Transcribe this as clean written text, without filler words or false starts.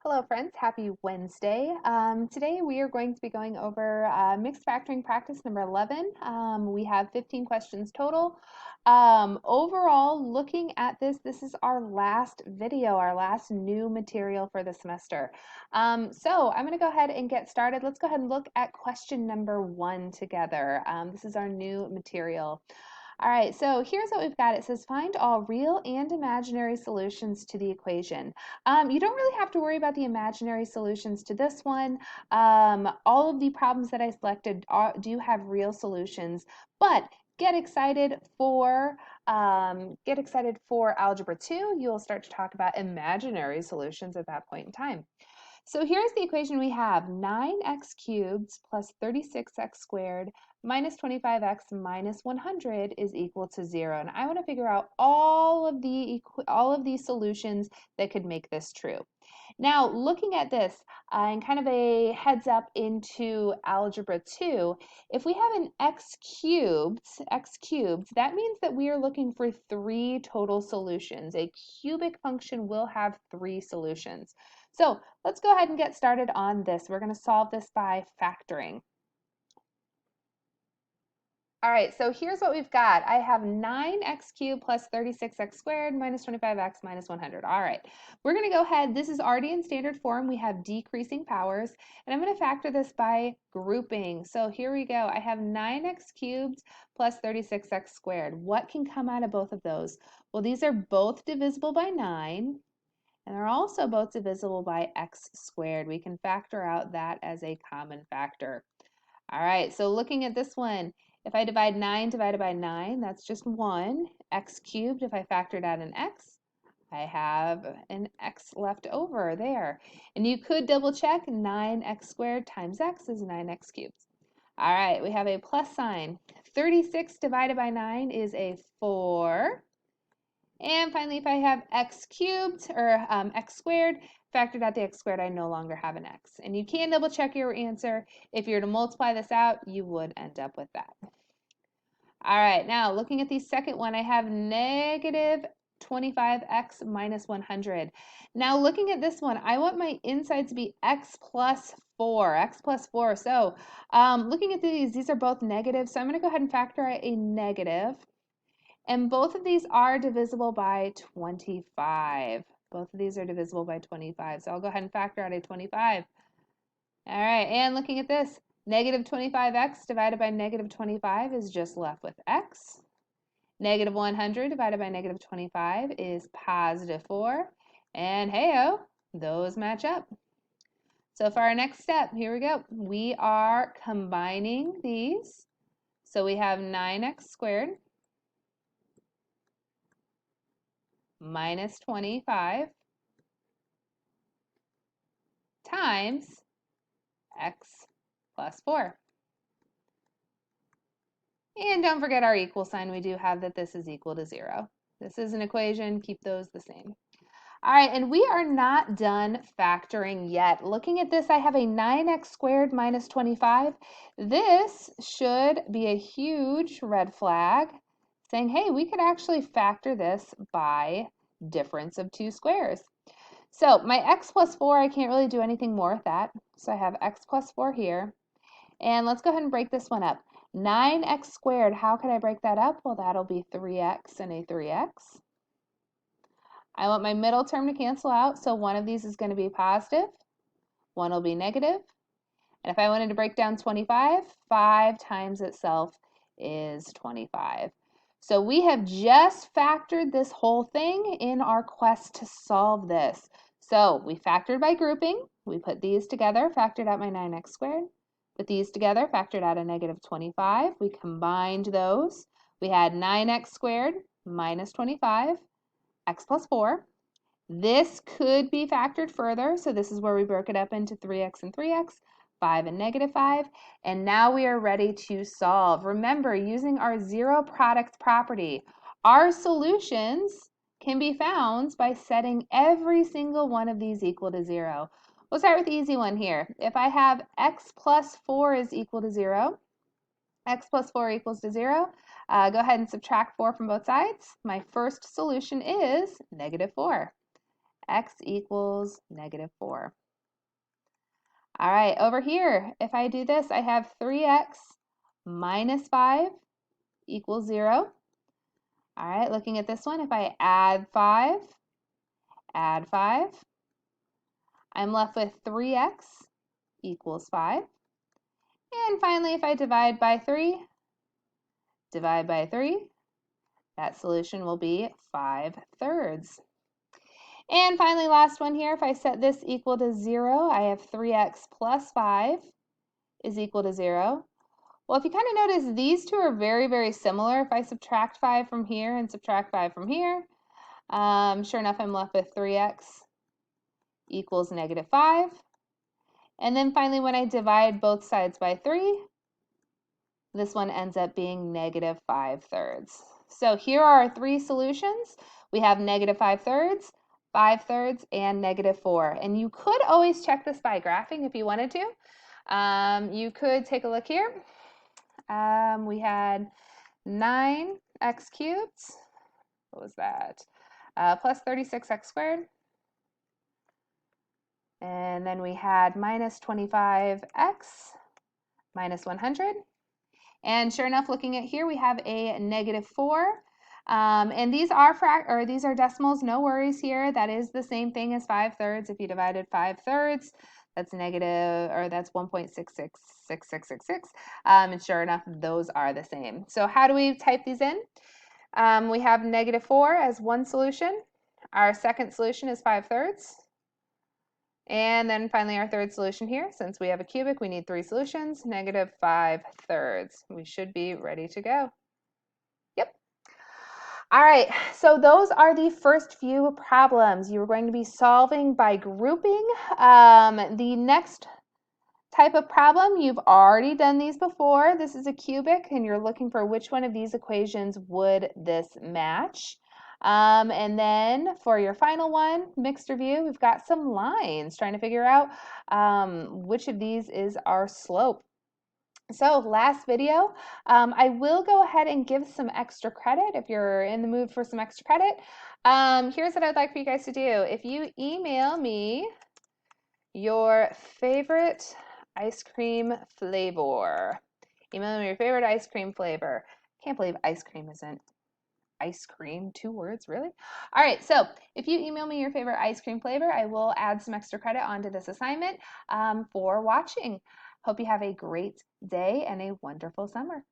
Hello friends, happy Wednesday. Today we are going to be going over mixed factoring practice number 11. We have 15 questions total. Overall, looking at this is our last video, our last new material for the semester. So I'm going to go ahead and get started. Let's go ahead and look at question number 1 together. This is our new material. All right, so here's what we've got. It says find all real and imaginary solutions to the equation. You don't really have to worry about the imaginary solutions to this one. All of the problems that I selected do have real solutions, but get excited for Algebra 2. You'll start to talk about imaginary solutions at that point in time. So here's the equation we have. 9x cubed plus 36x squared minus 25x minus 100 is equal to 0. And I want to figure out all of these solutions that could make this true. Now, looking at this and kind of a heads up into Algebra 2, if we have an x cubed, that means that we are looking for 3 total solutions. A cubic function will have 3 solutions. So let's go ahead and get started on this. We're going to solve this by factoring. All right, so here's what we've got. I have 9x cubed plus 36x squared minus 25x minus 100. All right, we're going to go ahead. This is already in standard form. We have decreasing powers, and I'm going to factor this by grouping. So here we go. I have 9x cubed plus 36x squared. What can come out of both of those? Well, these are both divisible by 9. And they're also both divisible by x squared. We can factor out that as a common factor. All right, so looking at this one, if I divide 9 divided by 9, that's just 1. X cubed, if I factored out an x, I have an x left over there. And you could double check 9x squared times x is 9x cubed. All right, we have a plus sign. 36 divided by 9 is a 4. And finally, if I have x cubed or x squared, factored out the x squared, I no longer have an x. And you can double check your answer. If you were to multiply this out, you would end up with that. All right, now looking at the second one, I have negative 25x minus 100. Now looking at this one, I want my inside to be x plus 4, x plus 4. So looking at these are both negative, so I'm going to go ahead and factor out a negative. And both of these are divisible by 25. Both of these are divisible by 25. So I'll go ahead and factor out a 25. All right, and looking at this, negative 25x divided by negative 25 is just left with x. Negative 100 divided by negative 25 is positive 4. And hey-oh, those match up. So for our next step, here we go. We are combining these. So we have 9x squared minus 25 times x plus 4. And don't forget our equal sign. We do have that this is equal to 0. This is an equation. Keep those the same. All right, and we are not done factoring yet. Looking at this, I have a 9x squared minus 25. This should be a huge red flag saying, hey, we could actually factor this by difference of 2 squares. So my x plus 4, I can't really do anything more with that. So I have x plus 4 here. And let's go ahead and break this one up. 9x squared, how can I break that up? Well, that'll be 3x and a 3x. I want my middle term to cancel out, so one of these is going to be positive, one will be negative. And if I wanted to break down 25, 5 times itself is 25. So we have just factored this whole thing in our quest to solve this. So we factored by grouping. We put these together, factored out my 9x squared. Put these together, factored out a negative 25. We combined those. We had 9x squared minus 25, x plus 4. This could be factored further, so this is where we broke it up into 3x and 3x, 5 and negative 5, and now we are ready to solve. Remember, using our zero product property, our solutions can be found by setting every single one of these equal to 0. We'll start with the easy one here. If I have x plus 4 is equal to 0, x plus 4 equals to 0, go ahead and subtract 4 from both sides. My first solution is negative 4. x equals -4. All right, over here, if I do this, I have 3x minus 5 equals 0. All right, looking at this one, if I add 5, I'm left with 3x equals 5. And finally, if I divide by 3, that solution will be 5/3. And finally, last one here, if I set this equal to 0, I have 3x plus 5 is equal to 0. Well, if you kind of notice, these two are very, very similar. If I subtract 5 from here and subtract 5 from here, sure enough, I'm left with 3x equals -5. And then finally, when I divide both sides by 3, this one ends up being -5/3. So here are our three solutions. We have -5/3, 5/3, and -4. And you could always check this by graphing if you wanted to. You could take a look here. We had 9x cubed. What was that? Plus 36x squared. And then we had minus 25x minus 100. And sure enough, looking at here, we have a -4. And these are decimals, no worries here. That is the same thing as 5/3. If you divided 5/3, that's that's 1.666666. And sure enough, those are the same. So how do we type these in? We have -4 as one solution. Our second solution is 5/3. And then finally our third solution here, since we have a cubic, we need three solutions, -5/3. We should be ready to go. Yep. All right, so those are the first few problems you are going to be solving by grouping. The next type of problem, you've already done these before. This is a cubic, and you're looking for which one of these equations would this match. And then for your final one, mixed review, we've got some lines trying to figure out which of these is our slope. So last video, I will go ahead and give some extra credit if you're in the mood for some extra credit. Here's what I'd like for you guys to do. If you email me your favorite ice cream flavor, email me your favorite ice cream flavor. Can't believe ice cream isn't ice cream, 2 words, really? All right, so if you email me your favorite ice cream flavor, I will add some extra credit onto this assignment for watching. Hope you have a great day and a wonderful summer.